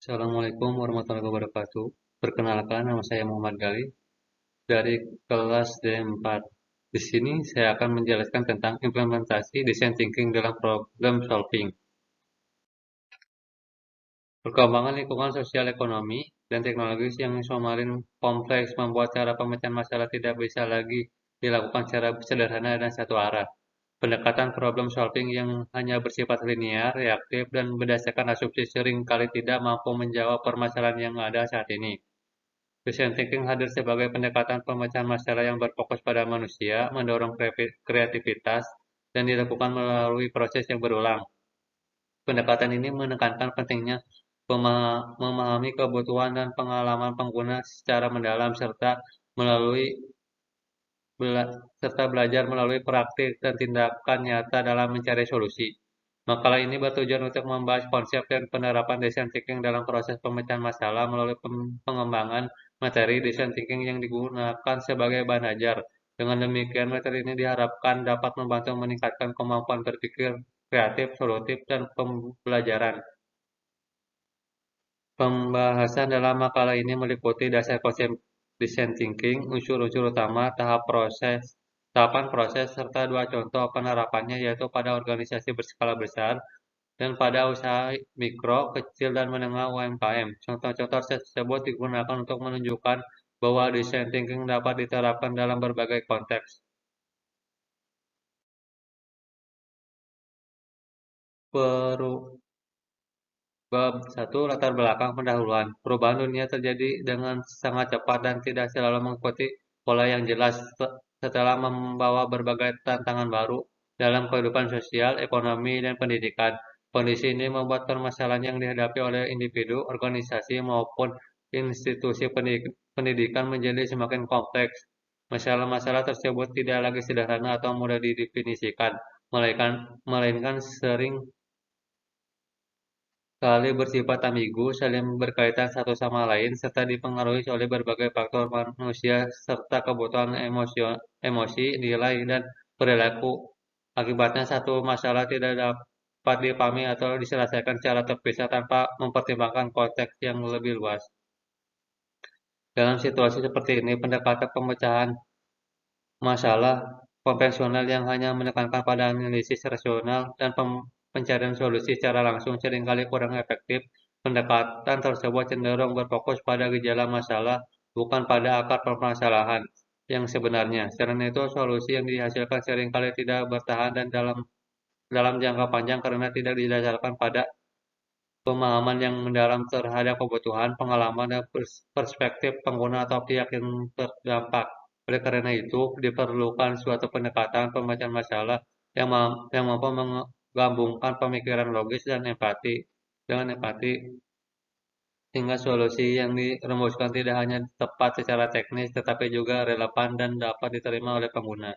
Assalamualaikum warahmatullahi wabarakatuh. Perkenalkan, nama saya Muhammad Gali dari kelas D4. Di sini saya akan menjelaskan tentang implementasi design thinking dalam problem solving. Perkembangan lingkungan sosial ekonomi dan teknologis yang semakin kompleks membuat cara pemecahan masalah tidak bisa lagi dilakukan secara sederhana dan satu arah. Pendekatan problem solving yang hanya bersifat linear, reaktif, dan berdasarkan asumsi sering kali tidak mampu menjawab permasalahan yang ada saat ini. Design thinking hadir sebagai pendekatan pemecahan masalah yang berfokus pada manusia, mendorong kreativitas, dan dilakukan melalui proses yang berulang. Pendekatan ini menekankan pentingnya memahami kebutuhan dan pengalaman pengguna secara mendalam melalui serta belajar melalui praktik dan tindakan nyata dalam mencari solusi. Makalah ini bertujuan untuk membahas konsep dan penerapan design thinking dalam proses pemecahan masalah melalui pengembangan materi design thinking yang digunakan sebagai bahan ajar. Dengan demikian, materi ini diharapkan dapat membantu meningkatkan kemampuan berpikir kreatif, solutif, dan pembelajaran. Pembahasan dalam makalah ini meliputi dasar konsep design thinking, unsur-unsur utama, tahapan proses, serta dua contoh penerapannya yaitu pada organisasi berskala besar dan pada usaha mikro, kecil, dan menengah UMKM. Contoh-contoh tersebut digunakan untuk menunjukkan bahwa design thinking dapat diterapkan dalam berbagai konteks. Peru Bab 1. Latar belakang pendahuluan. Perubahan dunia terjadi dengan sangat cepat dan tidak selalu mengikuti pola yang jelas setelah membawa berbagai tantangan baru dalam kehidupan sosial, ekonomi, dan pendidikan. Kondisi ini membuat permasalahan yang dihadapi oleh individu, organisasi, maupun institusi pendidikan menjadi semakin kompleks. Masalah-masalah tersebut tidak lagi sederhana atau mudah didefinisikan, melainkan sering kali bersifat ambigu, saling berkaitan satu sama lain, serta dipengaruhi oleh berbagai faktor manusia serta kebutuhan emosi, nilai, dan perilaku. Akibatnya satu masalah tidak dapat dipahami atau diselesaikan secara terpisah tanpa mempertimbangkan konteks yang lebih luas. Dalam situasi seperti ini, pendekatan pemecahan masalah konvensional yang hanya menekankan pada analisis rasional dan pencarian solusi secara langsung seringkali kurang efektif. Pendekatan tersebut cenderung berfokus pada gejala masalah, bukan pada akar permasalahan yang sebenarnya. Selain itu, solusi yang dihasilkan seringkali tidak bertahan dan dalam jangka panjang karena tidak didasarkan pada pemahaman yang mendalam terhadap kebutuhan, pengalaman, dan perspektif pengguna atau pihak yang terdampak. Oleh karena itu, diperlukan suatu pendekatan pemecahan masalah yang mampu menggabungkan pemikiran logis dan empati, sehingga solusi yang dirumuskan tidak hanya tepat secara teknis, tetapi juga relevan dan dapat diterima oleh pengguna.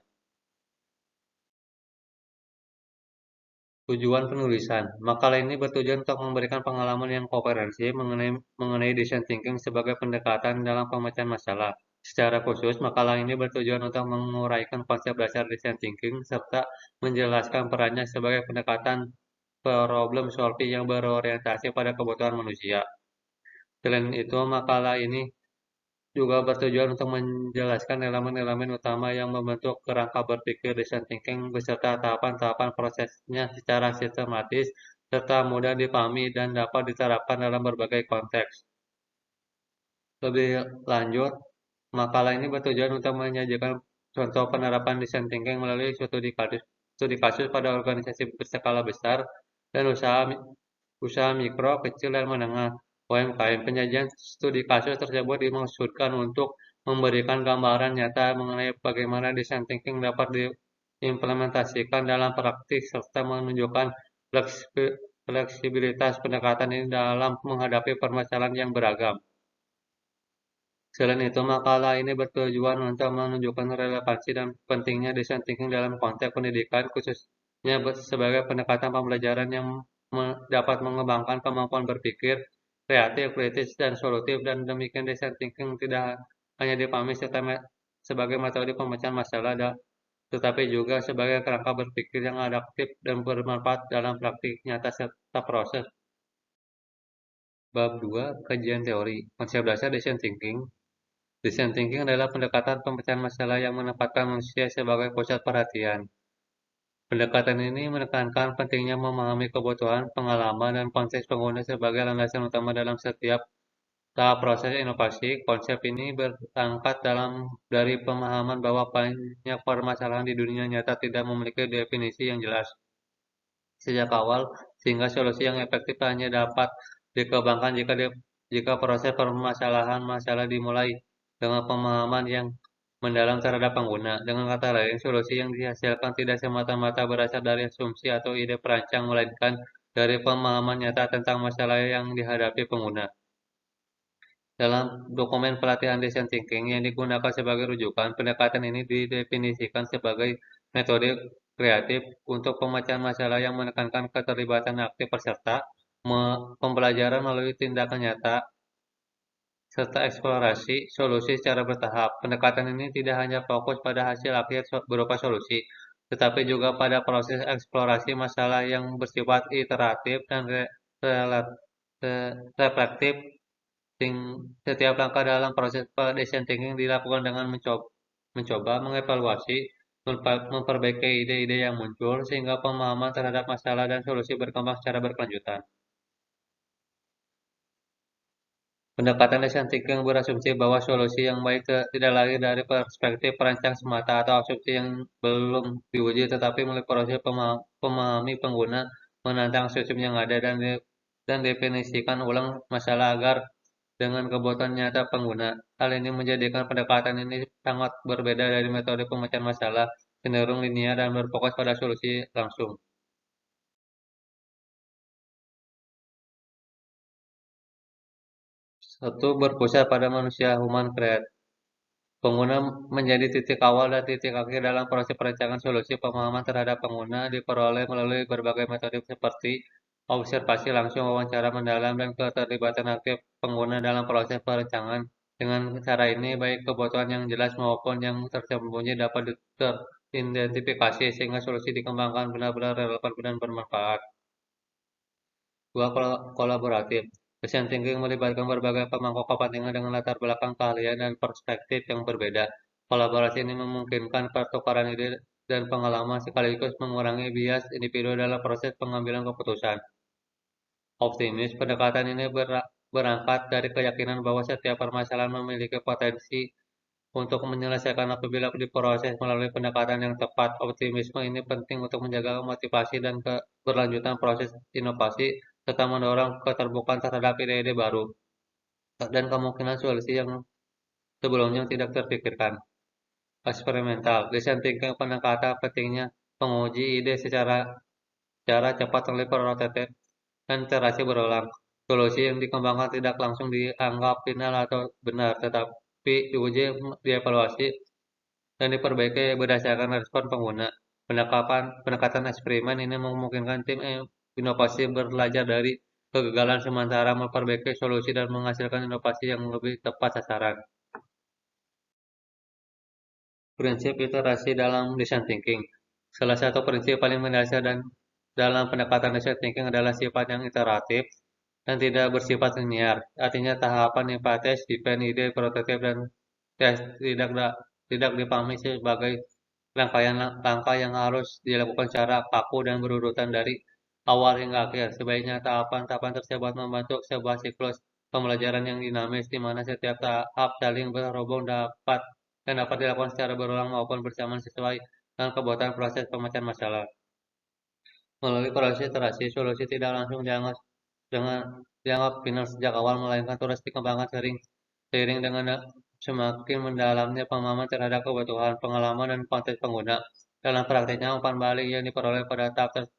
Tujuan penulisan. Makalah ini bertujuan untuk memberikan pengalaman yang komprehensif mengenai design thinking sebagai pendekatan dalam pemecahan masalah. Secara khusus, makalah ini bertujuan untuk menguraikan konsep dasar design thinking serta menjelaskan perannya sebagai pendekatan problem solving yang berorientasi pada kebutuhan manusia. Selain itu, makalah ini juga bertujuan untuk menjelaskan elemen-elemen utama yang membentuk kerangka berpikir design thinking beserta tahapan-tahapan prosesnya secara sistematis serta mudah dipahami dan dapat diterapkan dalam berbagai konteks. Lebih lanjut, makalah ini bertujuan untuk menyajikan contoh penerapan design thinking melalui studi kasus pada organisasi berskala besar dan usaha mikro, kecil, dan menengah UMKM. Penyajian studi kasus tersebut dimaksudkan untuk memberikan gambaran nyata mengenai bagaimana design thinking dapat diimplementasikan dalam praktik serta menunjukkan fleksibilitas pendekatan ini dalam menghadapi permasalahan yang beragam. Selain itu, makalah ini bertujuan untuk menunjukkan relevansi dan pentingnya design thinking dalam konteks pendidikan, khususnya sebagai pendekatan pembelajaran yang dapat mengembangkan kemampuan berpikir, kreatif, kritis, dan solutif, dan demikian design thinking tidak hanya dipahami sebagai metode pemecahan masalah, tetapi juga sebagai kerangka berpikir yang adaptif dan bermanfaat dalam praktik nyata serta proses Bab 2, kajian teori. Konsep dasar design thinking. Design thinking adalah pendekatan pemecahan masalah yang menempatkan manusia sebagai pusat perhatian. Pendekatan ini menekankan pentingnya memahami kebutuhan, pengalaman, dan konteks pengguna sebagai landasan utama dalam setiap tahap proses inovasi. Konsep ini berangkat dari pemahaman bahwa banyak permasalahan di dunia nyata tidak memiliki definisi yang jelas sejak awal, sehingga solusi yang efektif hanya dapat dikembangkan jika proses permasalahan masalah dimulai dengan pemahaman yang mendalam terhadap pengguna. Dengan kata lain, solusi yang dihasilkan tidak semata-mata berasal dari asumsi atau ide perancang, melainkan dari pemahaman nyata tentang masalah yang dihadapi pengguna. Dalam dokumen pelatihan design thinking yang digunakan sebagai rujukan, pendekatan ini didefinisikan sebagai metode kreatif untuk pemecahan masalah yang menekankan keterlibatan aktif peserta, pembelajaran melalui tindakan nyata, serta eksplorasi solusi secara bertahap. Pendekatan ini tidak hanya fokus pada hasil akhir berupa solusi, tetapi juga pada proses eksplorasi masalah yang bersifat iteratif dan reflektif. Setiap langkah dalam proses design thinking dilakukan dengan mencoba mengevaluasi, memperbaiki ide-ide yang muncul, sehingga pemahaman terhadap masalah dan solusi berkembang secara berkelanjutan. Pendekatan design thinking berasumsi bahwa solusi yang baik tidak lahir dari perspektif perancang semata atau asumsi yang belum diuji, tetapi melalui proses memahami pengguna, menantang sistem yang ada, dan definisikan ulang masalah agar dengan kebutuhan nyata pengguna. Hal ini menjadikan pendekatan ini sangat berbeda dari metode pemecahan masalah, cenderung linear dan berfokus pada solusi langsung. Satu, berpusat pada manusia human create. Pengguna menjadi titik awal dan titik akhir dalam proses perencanaan solusi. Pemahaman terhadap pengguna diperoleh melalui berbagai metode seperti observasi langsung, wawancara mendalam, dan keterlibatan aktif pengguna dalam proses perencanaan. Dengan cara ini, baik kebutuhan yang jelas maupun yang tersembunyi dapat teridentifikasi sehingga solusi dikembangkan benar-benar relevan dan bermanfaat. Dua, kolaboratif. Design thinking melibatkan berbagai pemangku kepentingan dengan latar belakang keahlian dan perspektif yang berbeda. Kolaborasi ini memungkinkan pertukaran ide dan pengalaman sekaligus mengurangi bias individu dalam proses pengambilan keputusan. Optimis, pendekatan ini berangkat dari keyakinan bahwa setiap permasalahan memiliki potensi untuk menyelesaikan apabila diproses melalui pendekatan yang tepat. Optimisme ini penting untuk menjaga motivasi dan keberlanjutan proses inovasi, serta mendorong keterbukaan terhadap ide-ide baru dan kemungkinan solusi yang sebelumnya tidak terpikirkan. Eksperimental, design thinking pendekatan pentingnya menguji ide secara cepat melalui prototip dan iterasi berulang. Solusi yang dikembangkan tidak langsung dianggap final atau benar, tetapi diuji, dievaluasi, dan diperbaiki berdasarkan respon pengguna. Pendekatan eksperimen ini memungkinkan tim inovasi belajar dari kegagalan sementara, memperbaiki solusi, dan menghasilkan inovasi yang lebih tepat sasaran. Prinsip iterasi dalam design thinking. Salah satu prinsip paling mendasar dan dalam pendekatan design thinking adalah sifat yang iteratif dan tidak bersifat linear. Artinya tahapan hipotesis, define ide, prototip, dan tes tidak dipahami sebagai rangkaian langkah yang harus dilakukan secara kaku dan berurutan dari awal hingga akhir. Sebaiknya tahapan-tahapan tersebut membentuk sebuah siklus pembelajaran yang dinamis di mana setiap tahap saling berhubung dapat dilakukan secara berulang maupun bersamaan sesuai dengan kebutuhan proses pemecahan masalah. Melalui proses iterasi, solusi tidak langsung dianggap final sejak awal, melainkan terus dikembangkan seiring dengan semakin mendalamnya pemahaman terhadap kebutuhan, pengalaman, dan konteks pengguna. Dalam praktiknya, umpan balik yang diperoleh pada tahap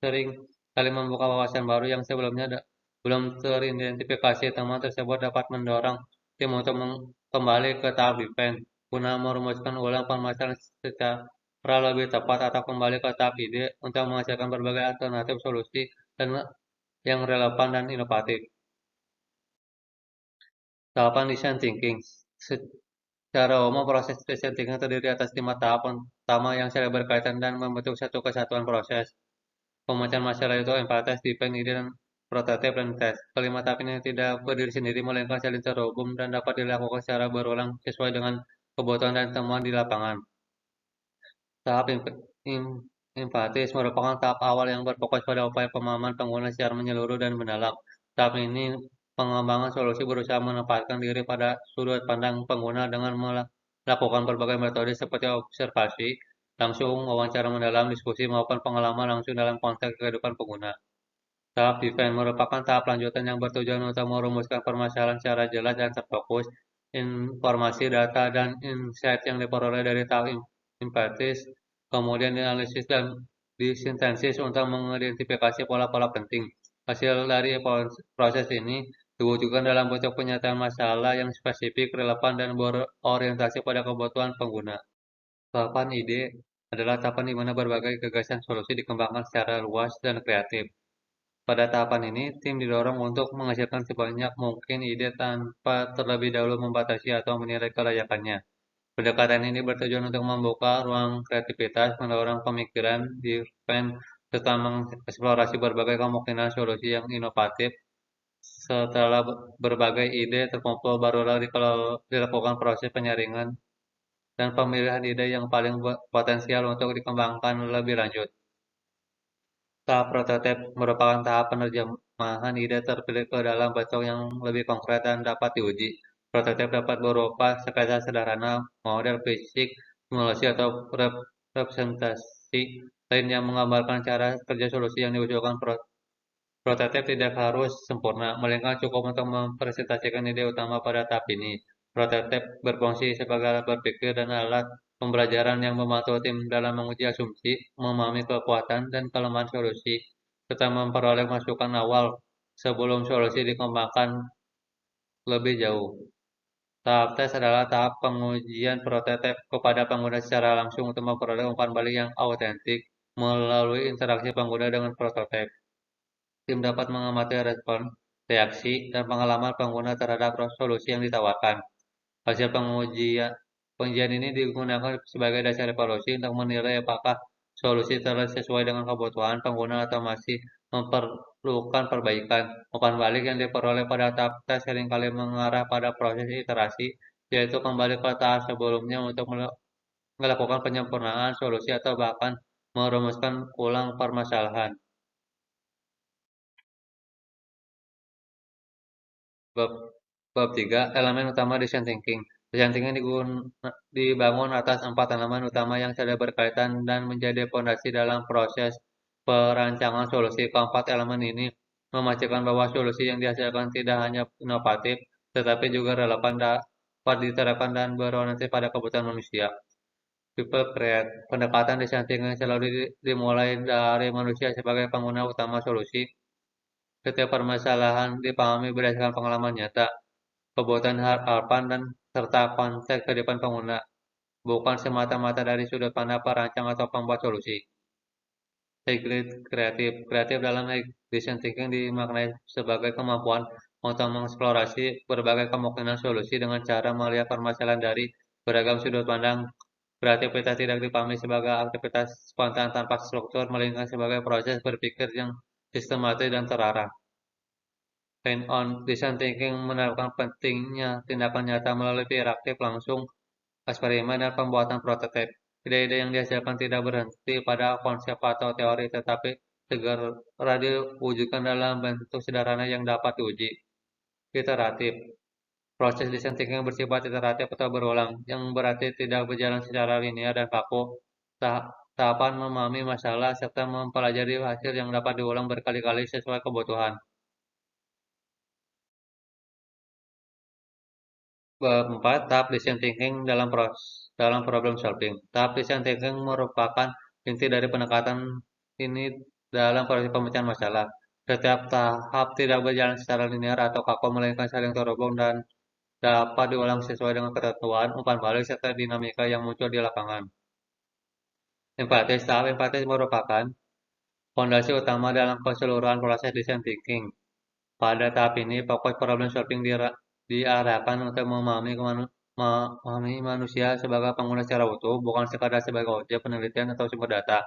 sering kali membuka wawasan baru yang sebelumnya belum teridentifikasi. Temuan tersebut dapat mendorong tim untuk kembali ke tahap defense guna merumuskan ulang permasalahan secara lebih tepat atau kembali ke tahap ide untuk menghasilkan berbagai alternatif solusi dan yang relevan dan inovatif. Tahapan design thinking. Secara umum, proses design thinking terdiri atas 5 tahap pertama yang saling berkaitan dan membentuk satu kesatuan proses. Pemecahan masalah itu empatis, define ide, dan prototipe, dan tes. Kelima tahap ini tidak berdiri sendiri, melainkan saling terhubung dan dapat dilakukan secara berulang sesuai dengan kebutuhan dan temuan di lapangan. Tahap empatis merupakan tahap awal yang berfokus pada upaya pemahaman pengguna secara menyeluruh dan mendalam. Tahap ini pengembangan solusi berusaha menempatkan diri pada sudut pandang pengguna dengan melakukan berbagai metode seperti observasi, langsung, wawancara mendalam, diskusi, maupun pengalaman langsung dalam konteks kehidupan pengguna. Tahap defense merupakan tahap lanjutan yang bertujuan untuk merumuskan permasalahan secara jelas dan terfokus. Informasi, data, dan insight yang diperoleh dari tahap empatis kemudian dianalisis dan disintesis untuk mengidentifikasi pola-pola penting. Hasil dari proses ini diwujudkan dalam bentuk penyataan masalah yang spesifik, relevan, dan berorientasi pada kebutuhan pengguna. Tahapan ide adalah tahapan di mana berbagai gagasan solusi dikembangkan secara luas dan kreatif. Pada tahapan ini, tim didorong untuk menghasilkan sebanyak mungkin ide tanpa terlebih dahulu membatasi atau menilai kelayakannya. Pendekatan ini bertujuan untuk membuka ruang kreativitas, mendorong pemikiran defense, serta mengeksplorasi berbagai kemungkinan solusi yang inovatif. Setelah berbagai ide terkumpul, barulah dilakukan proses penyaringan dan pemilihan ide yang paling potensial untuk dikembangkan lebih lanjut. Tahap prototipe merupakan tahap penerjemahan ide terpilih ke dalam bentuk yang lebih konkret dan dapat diuji. Prototipe dapat berupa sketsa sederhana, model fisik, simulasi, atau representasi lain yang menggambarkan cara kerja solusi yang diusulkan. Prototipe tidak harus sempurna, melainkan cukup untuk mempresentasikan ide utama pada tahap ini. Prototipe berfungsi sebagai alat berpikir dan alat pembelajaran yang membantu tim dalam menguji asumsi, memahami kekuatan dan kelemahan solusi, serta memperoleh masukan awal sebelum solusi dikembangkan lebih jauh. Tahap tes adalah tahap pengujian prototipe kepada pengguna secara langsung untuk memperoleh umpan balik yang autentik melalui interaksi pengguna dengan prototipe. Tim dapat mengamati respon, reaksi, dan pengalaman pengguna terhadap solusi yang ditawarkan. Hasil pengujian ini digunakan sebagai dasar evaluasi untuk menilai apakah solusi telah sesuai dengan kebutuhan pengguna atau masih memerlukan perbaikan. Umpan balik yang diperoleh pada tahap tes seringkali mengarah pada proses iterasi, yaitu kembali ke tahap sebelumnya untuk melakukan penyempurnaan solusi atau bahkan merumuskan ulang permasalahan. Bab Bab 3, elemen utama design thinking. Design thinking dibangun atas 4 elemen utama yang saling berkaitan dan menjadi fondasi dalam proses perancangan solusi. Keempat elemen ini memastikan bahwa solusi yang dihasilkan tidak hanya inovatif, tetapi juga relevan, dapat diterapkan, dan berorientasi pada kebutuhan manusia. People create. Pendekatan design thinking selalu dimulai dari manusia sebagai pengguna utama solusi. Setiap permasalahan dipahami berdasarkan pengalaman nyata, kebutuhan harapan, dan serta konteks kehidupan pengguna, bukan semata-mata dari sudut pandang perancang atau pembuat solusi. Kreatif. Kreatif dalam design thinking dimaknai sebagai kemampuan untuk mengeksplorasi berbagai kemungkinan solusi dengan cara melihat permasalahan dari beragam sudut pandang. Kreativitas tidak dipahami sebagai aktivitas spontan tanpa struktur, melainkan sebagai proses berpikir yang sistematis dan terarah. Hands-on design thinking menerapkan pentingnya tindakan nyata melalui interaktif langsung, eksperimen, dan pembuatan prototipe. Ide-ide yang dihasilkan tidak berhenti pada konsep atau teori, tetapi segera diwujudkan dalam bentuk sederhana yang dapat diuji. Iteratif. Proses design thinking bersifat iteratif atau berulang, yang berarti tidak berjalan secara linear dan kaku. Tahapan memahami masalah serta mempelajari hasil yang dapat diulang berkali-kali sesuai kebutuhan. Bab 4, tahap design thinking dalam problem solving. Tahap design thinking merupakan inti dari pendekatan ini dalam proses pemecahan masalah. Setiap tahap tidak berjalan secara linear atau kaku, melainkan saling terhubung dan dapat diulang sesuai dengan ketentuan, umpan balik, serta dinamika yang muncul di lapangan. Empatis. Tahap empatis merupakan fondasi utama dalam keseluruhan proses design thinking. Pada tahap ini, fokus problem solving diarahkan untuk memahami manusia sebagai pengguna secara utuh, bukan sekadar sebagai objek penelitian atau sumber data.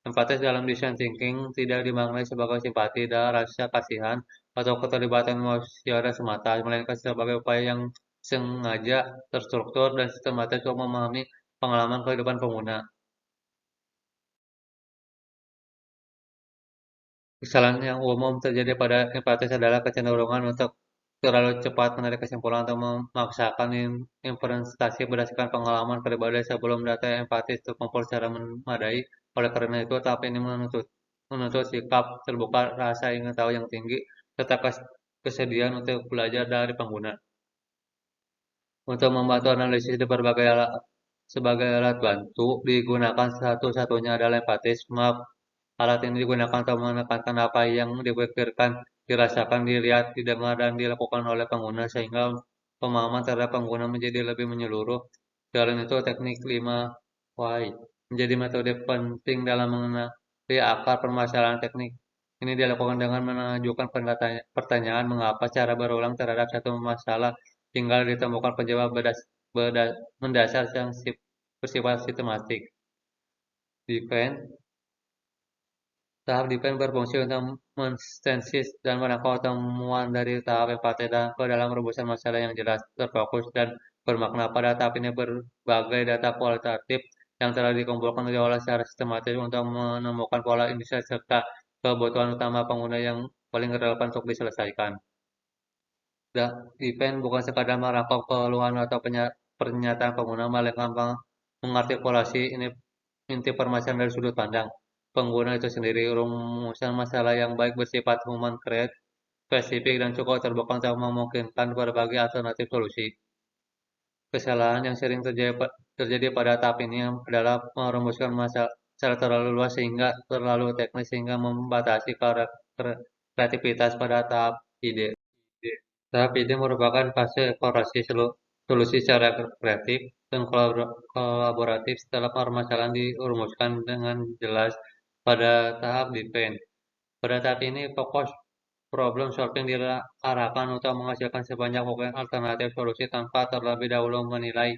Empatis dalam design thinking tidak dimaknai sebagai simpati dan rasa kasihan atau keterlibatan emosional semata, melainkan sebagai upaya yang sengaja, terstruktur, dan sistematis untuk memahami pengalaman kehidupan pengguna. Kesalahan yang umum terjadi pada empatis adalah kecenderungan untuk terlalu cepat menarik kesimpulan atau memaksakan implementasi berdasarkan pengalaman pribadi sebelum data empatis terkumpul secara memadai. Oleh karena itu, tahap ini menuntut sikap terbuka, rasa ingin tahu yang tinggi, serta kesediaan untuk belajar dari pengguna. Untuk membantu analisis di berbagai alat, sebagai alat bantu, digunakan satu-satunya adalah empatis. Alat ini digunakan untuk menekankan apa yang dipikirkan, dirasakan, dilihat, didengar, dan dilakukan oleh pengguna sehingga pemahaman terhadap pengguna menjadi lebih menyeluruh. Selain itu, teknik 5 why menjadi metode penting dalam mengenali akar permasalahan. Teknik ini dilakukan dengan mengajukan pertanyaan mengapa secara berulang terhadap satu masalah hingga ditemukan penjawab mendasar yang bersifat sistematik. Defense Tahap defense berfungsi untuk mensintesis dan menangkap temuan dari tahap empati dan ke dalam rumusan masalah yang jelas, terfokus, dan bermakna. Pada tahap ini berbagai data kualitatif yang telah dikumpulkan diolah secara sistematis untuk menemukan pola indikator serta kebutuhan utama pengguna yang paling relevan untuk diselesaikan. Defense bukan sekadar merangkum keluhan atau pernyataan pengguna, melainkan mengartikulasi ini inti permasalahan dari sudut pandang pengguna itu sendiri. Rumusan masalah yang baik bersifat human create, spesifik, dan cukup terbuka untuk memungkinkan berbagai alternatif solusi. Kesalahan yang sering terjadi pada tahap ini adalah merumuskan masalah secara terlalu luas sehingga terlalu teknis sehingga membatasi kreativitas pada tahap ide. Tahap ide merupakan fase eksplorasi solusi secara kreatif dan kolaboratif setelah permasalahan dirumuskan dengan jelas. Pada tahap design, pada tahap ini fokus problem solving diarahkan untuk menghasilkan sebanyak mungkin alternatif solusi tanpa terlebih dahulu menilai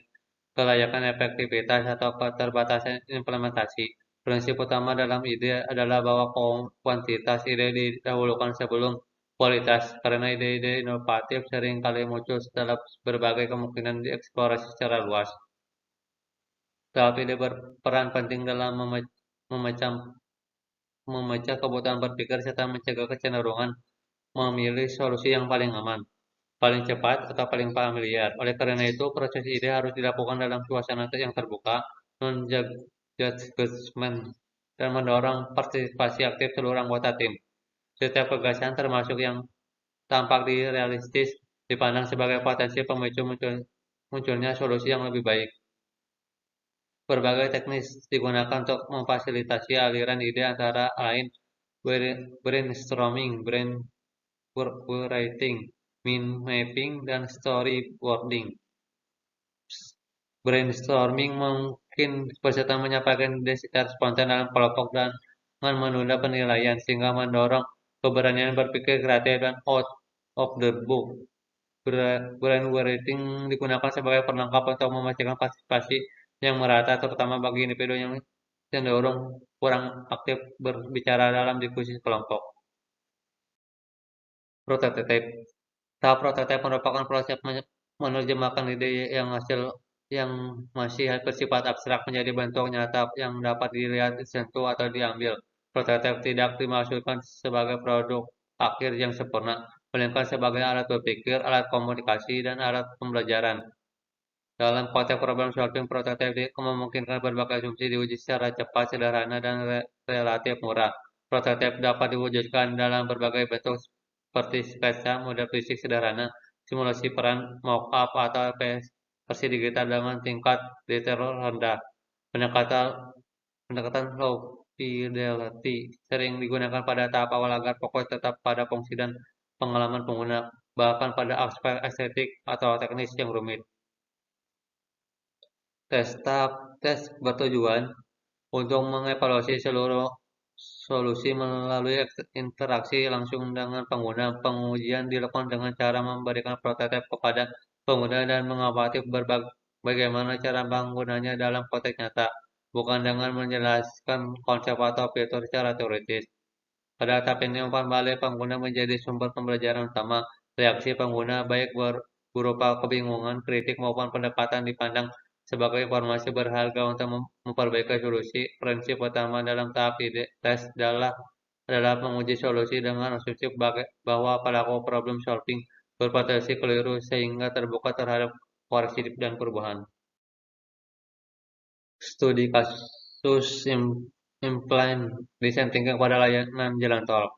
kelayakan, efektivitas, atau keterbatasan implementasi. Prinsip utama dalam ide adalah bahwa kuantitas ide didahulukan sebelum kualitas, karena ide-ide inovatif seringkali muncul setelah berbagai kemungkinan dieksplorasi secara luas. Tahap ide berperan penting dalam memecah kebutuhan berpikir serta mencegah kecenderungan memilih solusi yang paling aman, paling cepat, atau paling familiar. Oleh karena itu, proses ide harus dilakukan dalam suasana yang terbuka, non-judgment, dan mendorong partisipasi aktif seluruh anggota tim. Setiap gagasan, termasuk yang tampak realistis, dipandang sebagai potensi pemicu munculnya solusi yang lebih baik. Berbagai teknis digunakan untuk memfasilitasi aliran ide antara lain brainstorming, brainwriting, mind mapping, dan storyboarding. Brainstorming mungkin peserta menyampaikan ide secara spontan dalam kelompok dan menunda penilaian sehingga mendorong keberanian berpikir kreatif dan out of the book. Brainwriting digunakan sebagai perlengkap untuk memastikan partisipasi yang merata, terutama bagi individu yang cenderung kurang aktif berbicara dalam diskusi kelompok. Prototype. Tahap prototipe merupakan proses menerjemahkan ide yang masih bersifat abstrak menjadi bentuk nyata yang dapat dilihat, disentuh, atau diambil. Prototipe tidak dimaksudkan sebagai produk akhir yang sempurna, melainkan sebagai alat berpikir, alat komunikasi, dan alat pembelajaran. Dalam konteks problem solving, prototipe memungkinkan berbagai asumsi diuji secara cepat, sederhana, dan relatif murah. Prototipe dapat diwujudkan dalam berbagai bentuk seperti sketsa, model fisik sederhana, simulasi peran, mock-up, atau versi digital dengan tingkat detail rendah. Pendekatan low fidelity sering digunakan pada tahap awal agar fokus tetap pada fungsi dan pengalaman pengguna, bahkan pada aspek estetik atau teknis yang rumit. Tes bertujuan untuk mengevaluasi seluruh solusi melalui interaksi langsung dengan pengguna. Pengujian dilakukan dengan cara memberikan prototipe kepada pengguna dan mengamati bagaimana cara penggunanya dalam konteks nyata. bukan dengan menjelaskan konsep atau fitur secara teoritis. Pada tahap ini umpan balik pengguna menjadi sumber pembelajaran utama. Reaksi pengguna baik berupa kebingungan, kritik maupun pendekatan dipandang sebagai informasi berharga untuk memperbaiki solusi. Prinsip utama dalam tahap tes adalah menguji solusi dengan asumsi bahwa pelaku problem solving berpotensi keliru sehingga terbuka terhadap koreksi dan perubahan. Studi kasus implant desain thinking pada layanan jalan tol.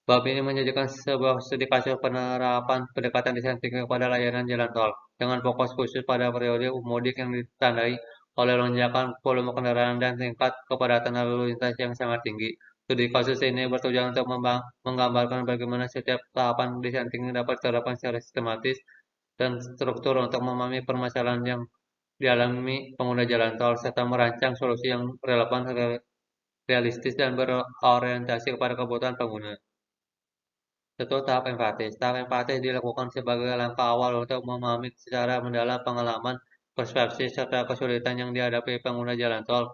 Bab ini menyajikan sebuah studi kasus penerapan pendekatan desain thinking pada layanan jalan tol, dengan fokus khusus pada periode mudik yang ditandai oleh lonjakan volume kendaraan dan tingkat kepadatan lalu lintas yang sangat tinggi. Studi kasus ini bertujuan untuk menggambarkan bagaimana setiap tahapan desain thinking dapat diterapkan secara sistematis dan struktur untuk memahami permasalahan yang dialami pengguna jalan tol, serta merancang solusi yang relevan, realistis, dan berorientasi kepada kebutuhan pengguna. Satu, tahap empatis. Tahap empatis dilakukan sebagai langkah awal untuk memahami secara mendalam pengalaman, perspektif, serta kesulitan yang dihadapi pengguna jalan tol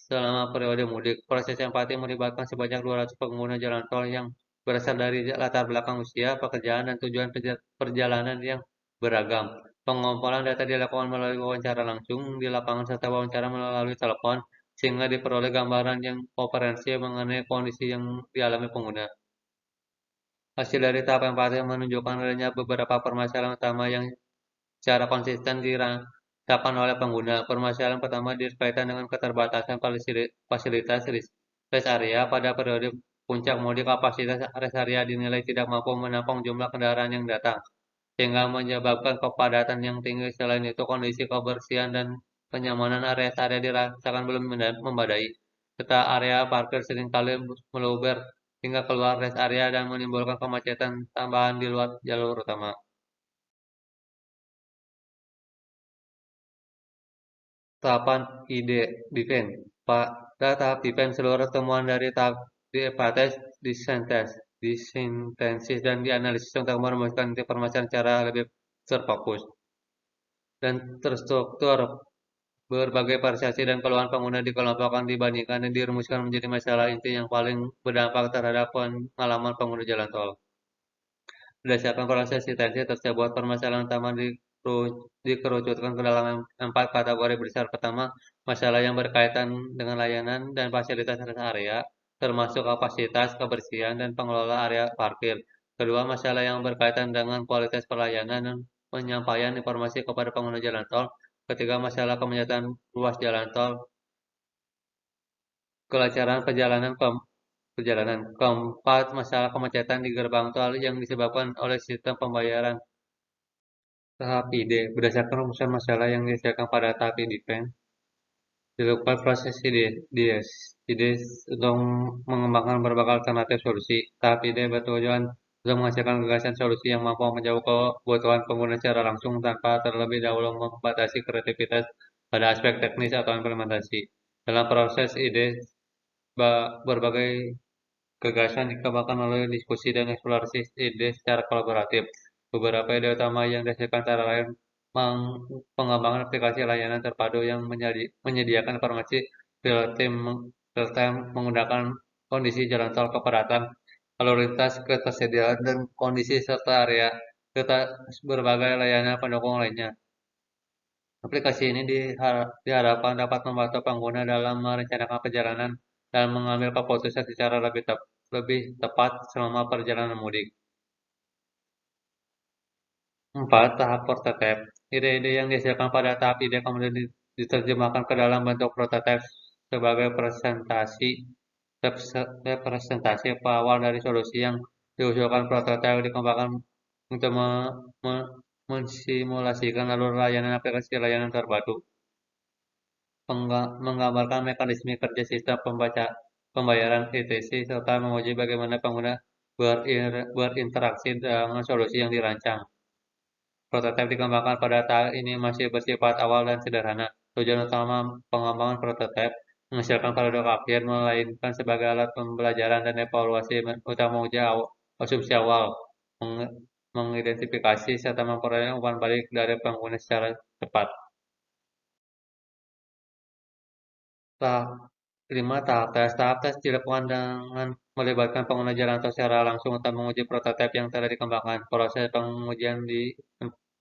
selama periode mudik. Proses empati melibatkan sebanyak 200 pengguna jalan tol yang berasal dari latar belakang usia, pekerjaan, dan tujuan perjalanan yang beragam. Pengumpulan data dilakukan melalui wawancara langsung di lapangan serta wawancara melalui telepon, sehingga diperoleh gambaran yang komprehensif mengenai kondisi yang dialami pengguna. Hasil dari tahap empati menunjukkan adanya beberapa permasalahan utama yang secara konsisten dirasakan oleh pengguna. Permasalahan pertama berkaitan dengan keterbatasan fasilitas rest area. Pada periode puncak mudik, kapasitas rest area dinilai tidak mampu menampung jumlah kendaraan yang datang, sehingga menyebabkan kepadatan yang tinggi. Selain itu, kondisi kebersihan dan kenyamanan rest area dirasakan belum memadai, serta area parkir seringkali meluber hingga keluar rest area dan menimbulkan kemacetan tambahan di luar jalur utama. Tahapan ide defense. Pada tahap defense, seluruh temuan dari tahap diabetes disintesis dan dianalisis untuk merumuskan informasi secara lebih terfokus dan terstruktur. Berbagai variasi dan keluhan pengguna dikelompokkan, dibandingkan, dan dirumuskan menjadi masalah inti yang paling berdampak terhadap pengalaman pengguna jalan tol. Berdasarkan proses eksistensi tersebut, permasalahan utama dikerucutkan ke dalam 4 kategori besar. Pertama, masalah yang berkaitan dengan layanan dan fasilitas rest area, termasuk kapasitas, kebersihan, dan pengelola area parkir. Kedua, masalah yang berkaitan dengan kualitas pelayanan dan penyampaian informasi kepada pengguna jalan tol. Ketiga, masalah kemacetan ruas jalan tol, kelancaran perjalanan. Keempat, masalah kemacetan di gerbang tol yang disebabkan oleh sistem pembayaran. Tahap ide. Berdasarkan rumusan masalah yang disediakan pada tahap defense, dilakukan proses ide untuk mengembangkan berbagai alternatif solusi. Tahap ide bertujuan untuk menghasilkan gagasan solusi yang mampu menjawab kebutuhan pengguna secara langsung tanpa terlebih dahulu membatasi kreativitas pada aspek teknis atau implementasi. Dalam proses ide, berbagai gagasan dikembangkan melalui diskusi dan eksplorasi ide secara kolaboratif. Beberapa ide utama yang dihasilkan antara lain pengembangan aplikasi layanan terpadu yang menyediakan informasi real-time menggunakan kondisi jalan tol, kepadatan, lalu lintas, ketersediaan, dan kondisi serta area, serta berbagai layanan pendukung lainnya. Aplikasi ini diharapkan dapat membantu pengguna dalam merencanakan perjalanan dan mengambil keputusan secara lebih tepat selama perjalanan mudik. 4. Tahap prototipe. Ide-ide yang dihasilkan pada tahap ide kemudian diterjemahkan ke dalam bentuk prototipe sebagai representasi awal dari solusi yang diusulkan. Prototipe dikembangkan untuk mensimulasikan alur layanan aplikasi layanan terpadu, menggambarkan mekanisme kerja sistem pembayaran etc., serta menguji bagaimana pengguna berinteraksi dengan solusi yang dirancang. Prototipe dikembangkan pada tahap ini masih bersifat awal dan sederhana. Tujuan utama pengembangan prototipe menghasilkan produk akhir, melainkan sebagai alat pembelajaran dan evaluasi untuk menguji asumsi awal, mengidentifikasi serta memperoleh umpan balik dari pengguna secara cepat. Tahap 5. Tahap tes. Tahap tes dilakukan dengan melibatkan pengguna jalan tol secara langsung untuk menguji prototipe yang telah dikembangkan. Proses pengujian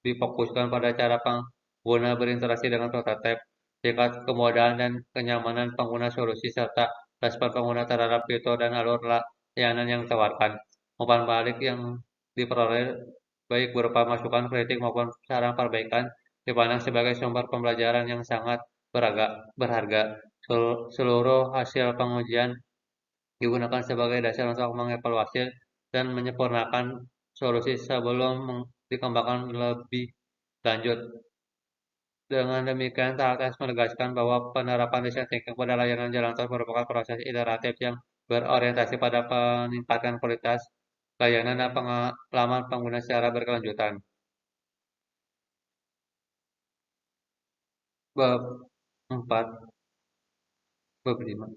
difokuskan pada cara pengguna berinteraksi dengan prototipe, tingkat kemudahan dan kenyamanan pengguna solusi, serta respon pengguna terhadap fitur dan alur layanan yang ditawarkan. Umpan balik yang diperoleh baik berupa masukan kritik maupun saran perbaikan dipandang sebagai sumber pembelajaran yang sangat berharga. Seluruh hasil pengujian digunakan sebagai dasar untuk mengevaluasi dan menyempurnakan solusi sebelum dikembangkan lebih lanjut. Dengan demikian, TLTS menegaskan bahwa penerapan desain thinking pada layanan jalan tol merupakan proses iteratif yang berorientasi pada peningkatan kualitas layanan dan pengalaman pengguna secara berkelanjutan. Bab 4, bab 5.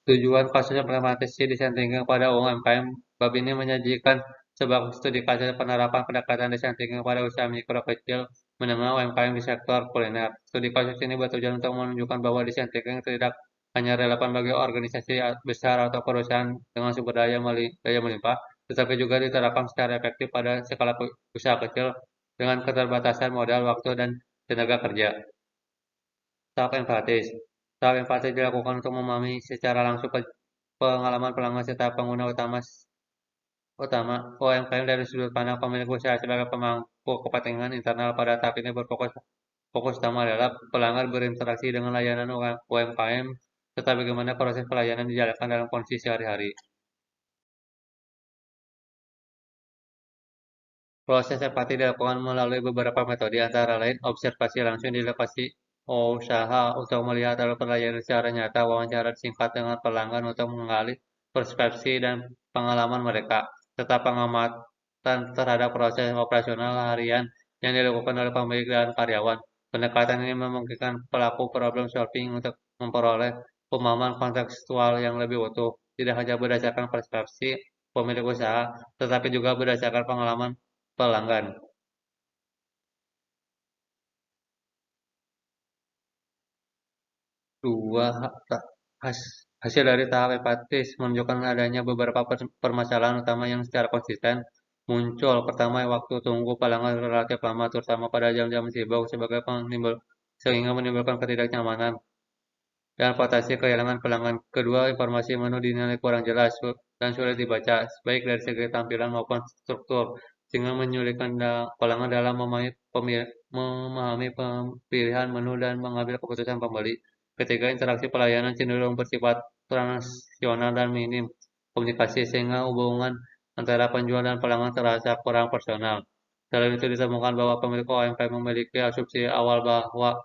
Tujuan kasus implementasi desain thinking pada UMKM. Bab ini menyajikan sebuah studi kasus penerapan pendekatan desain thinking pada usaha mikro kecil menengah UMKM di sektor kuliner. Studi kasus ini bertujuan untuk menunjukkan bahwa desain thinking tidak hanya relevan bagi organisasi besar atau perusahaan dengan sumber daya melimpah, tetapi juga diterapkan secara efektif pada skala usaha kecil dengan keterbatasan modal, waktu, dan tenaga kerja. Tahap empatis. Tahap empatis dilakukan untuk memahami secara langsung pengalaman pelanggan serta pengguna utama UMKM dari sudut pandang pemilik usaha sebagai pemangku kepentingan internal. Pada tahap ini fokus utama adalah pelanggan berinteraksi dengan layanan UMKM serta bagaimana proses pelayanan dijalankan dalam kondisi sehari-hari. Proses empati dilakukan melalui beberapa metode, antara lain observasi langsung di lokasi usaha untuk melihat alur pelayanan secara nyata, wawancara singkat dengan pelanggan untuk menggali persepsi dan pengalaman mereka, serta pengamatan terhadap proses operasional harian yang dilakukan oleh pemilik dan karyawan. Pendekatan ini memungkinkan pelaku problem solving untuk memperoleh pemahaman kontekstual yang lebih utuh, tidak hanya berdasarkan persepsi pemilik usaha, tetapi juga berdasarkan pengalaman pelanggan. 2. Hasil dari tahap empatis menunjukkan adanya beberapa permasalahan utama yang secara konsisten muncul. Pertama, waktu tunggu pelanggan relatif lama, terutama pada jam-jam sibuk sehingga menimbulkan ketidaknyamanan dan potensi kehilangan pelanggan. Kedua, informasi menu dinilai kurang jelas dan sulit dibaca, baik dari segi tampilan maupun struktur, sehingga menyulitkan pelanggan dalam memahami pilihan menu dan mengambil keputusan pembeli. Ketiga, interaksi pelayanan cenderung bersifat transaksional dan minim komunikasi, sehingga hubungan antara penjual dan pelanggan terasa kurang personal. Selain itu ditemukan bahwa pemilik UMKM memiliki asumsi awal bahwa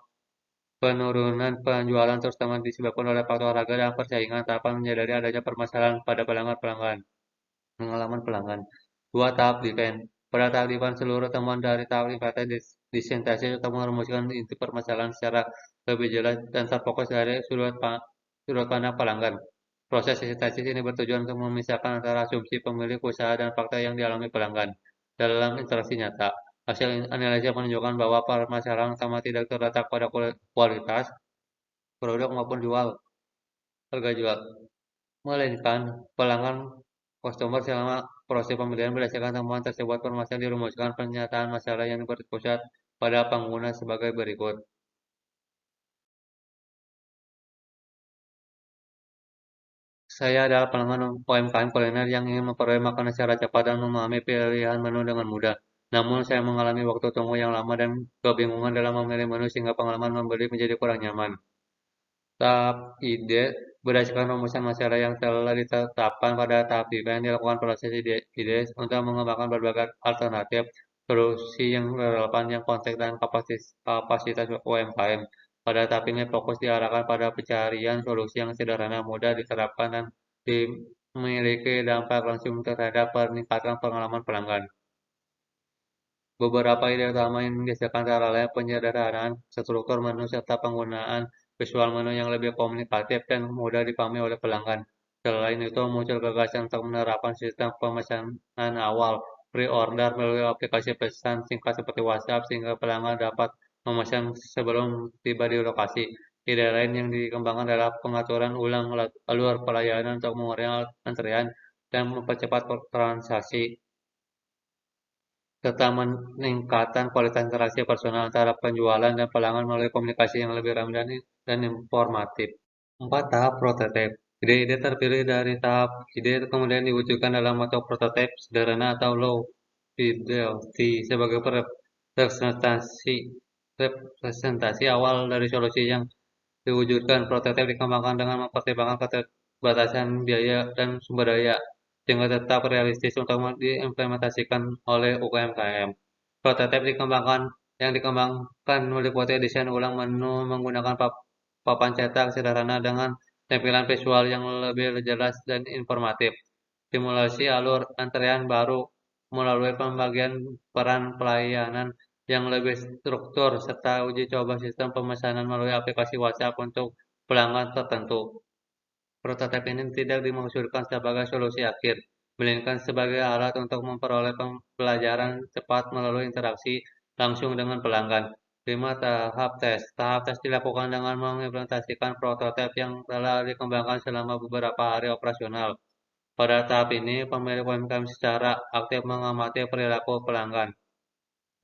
penurunan penjualan terutama disebabkan oleh faktor harga dan persaingan tanpa menyadari adanya permasalahan pada pengalaman pelanggan. 2. Tahap defense. Pada tahap defense, seluruh temuan dari tahap inventaris disintesis untuk merumuskan inti permasalahan secara lebih jelas dan terfokus dari sudut pandang pelanggan. Proses sintesis ini bertujuan untuk memisahkan antara asumsi pemilik usaha dan fakta yang dialami pelanggan dalam interaksi nyata. Hasil analisis menunjukkan bahwa permasalahan utama tidak terletak pada kualitas produk maupun harga jual, melainkan pelanggan customer selama proses pembelian. Berdasarkan temuan tersebut, permasalahan dirumuskan pernyataan masalah yang berpusat pada pengguna sebagai berikut. Saya adalah pelanggan UMKM kuliner yang ingin memperoleh makanan secara cepat dan memahami pilihan menu dengan mudah. Namun, saya mengalami waktu tunggu yang lama dan kebingungan dalam memilih menu sehingga pengalaman membeli menjadi kurang nyaman. Tahap ide berdasarkan rumusan masalah yang telah ditetapkan pada tahap desain dilakukan proses ide untuk mengembangkan berbagai alternatif solusi yang relevan yang konteks dan kapasitas UMKM. Pada tahap ini fokus diarahkan pada pencarian solusi yang sederhana, mudah diterapkan dan memiliki dampak langsung terhadap peningkatan pengalaman pelanggan. Beberapa ide utama yang dihasilkan antara lain penyederhanaan struktur menu serta penggunaan visual menu yang lebih komunikatif dan mudah dipahami oleh pelanggan. Selain itu, muncul gagasan untuk menerapkan sistem pemesanan awal pre-order melalui aplikasi pesan singkat seperti WhatsApp sehingga pelanggan dapat memesan sebelum tiba di lokasi. Ide lain yang dikembangkan adalah pengaturan ulang alur pelayanan untuk mengurangi antrian dan mempercepat transaksi, serta meningkatkan kualitas interaksi personal antara penjualan dan pelanggan melalui komunikasi yang lebih ramah dan informatif. 4 tahap prototipe. Ide-ide terpilih dari tahap ide kemudian diwujudkan dalam bentuk prototipe sederhana atau low fidelity sebagai representasi representasi awal dari solusi yang diwujudkan. Prototipe dikembangkan dengan mempertimbangkan keterbatasan biaya dan sumber daya sehingga tetap realistis untuk diimplementasikan oleh UMKM. Prototipe dikembangkan meliputi desain ulang menu menggunakan papan cetak sederhana dengan tampilan visual yang lebih jelas dan informatif. Simulasi alur antrean baru melalui pembagian peran pelayanan yang lebih struktur serta uji coba sistem pemesanan melalui aplikasi WhatsApp untuk pelanggan tertentu. Prototipe ini tidak dimaksudkan sebagai solusi akhir, melainkan sebagai alat untuk memperoleh pembelajaran cepat melalui interaksi langsung dengan pelanggan. 5. Tahap tes. Tahap tes dilakukan dengan mengimplementasikan prototipe yang telah dikembangkan selama beberapa hari operasional. Pada tahap ini, pemilik UMKM secara aktif mengamati perilaku pelanggan,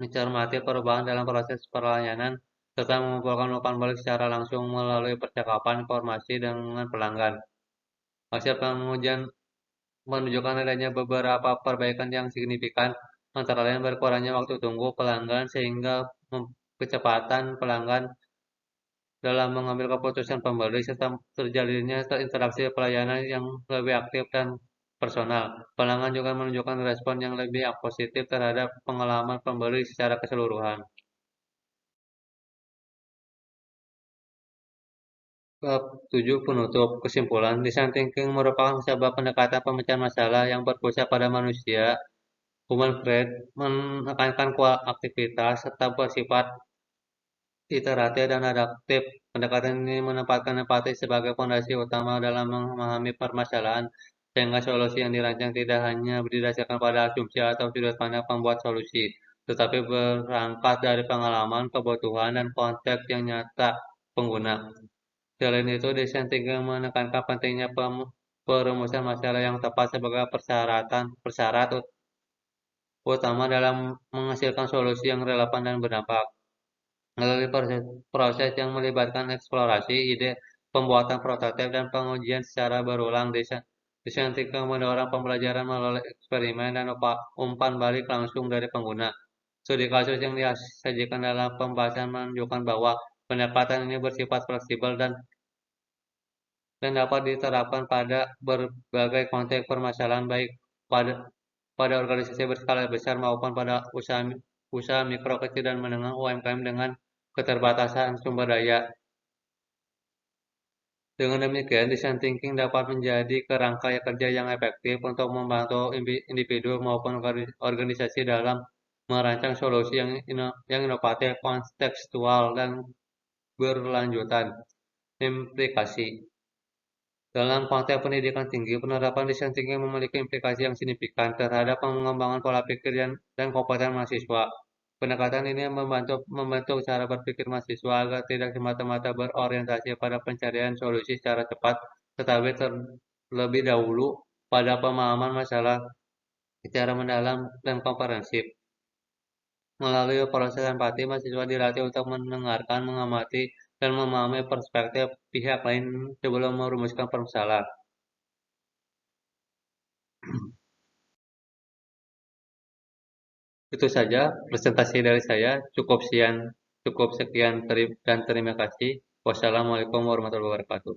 mencermati perubahan dalam proses pelayanan, serta mengumpulkan umpan balik secara langsung melalui percakapan informasi dengan pelanggan. Hasil pengujian menunjukkan adanya beberapa perbaikan yang signifikan, antara lain berkurangnya waktu tunggu pelanggan sehingga kecepatan pelanggan dalam mengambil keputusan pembeli serta terjalinnya interaksi pelayanan yang lebih aktif dan personal. Pelanggan juga menunjukkan respon yang lebih positif terhadap pengalaman pembeli secara keseluruhan. Bab 7 penutup kesimpulan, design thinking merupakan sebuah pendekatan pemecahan masalah yang berpusat pada manusia. Human Grade menekankan aktivitas serta bersifat iteratif dan adaptif. Pendekatan ini menempatkan empati sebagai fondasi utama dalam memahami permasalahan, sehingga solusi yang dirancang tidak hanya berdasarkan pada asumsi atau sudut pandang pembuat solusi, tetapi berangkat dari pengalaman, kebutuhan, dan konteks yang nyata pengguna. Selain itu, desain thinking menekankan pentingnya perumusan masalah yang tepat sebagai persyarat utama dalam menghasilkan solusi yang relevan dan berdampak. Melalui proses yang melibatkan eksplorasi, ide, pembuatan prototip, dan pengujian secara berulang, desain thinking mendorong pembelajaran melalui eksperimen dan umpan balik langsung dari pengguna. Studi kasus yang disajikan dalam pembahasan menunjukkan bahwa pendekatan ini bersifat fleksibel dan dapat diterapkan pada berbagai konteks permasalahan baik pada organisasi berskala besar maupun pada usaha mikro, kecil, dan menengah UMKM dengan keterbatasan sumber daya. Dengan demikian, design thinking dapat menjadi kerangka kerja yang efektif untuk membantu individu maupun organisasi dalam merancang solusi yang inovatif, kontekstual, dan berlanjutan. Implikasi. Dalam konteks pendidikan tinggi, penerapan desain thinking memiliki implikasi yang signifikan terhadap pengembangan pola pikir dan kompetensi mahasiswa. Pendekatan ini membentuk cara berpikir mahasiswa agar tidak semata-mata berorientasi pada pencarian solusi secara cepat, tetapi terlebih dahulu pada pemahaman masalah secara mendalam dan komprehensif. Melalui proses empati, mahasiswa dilatih untuk mendengarkan, mengamati, dan memahami perspektif pihak lain sebelum merumuskan permasalahan. Itu saja presentasi dari saya. Cukup sekian dan terima kasih. Wassalamualaikum warahmatullahi wabarakatuh.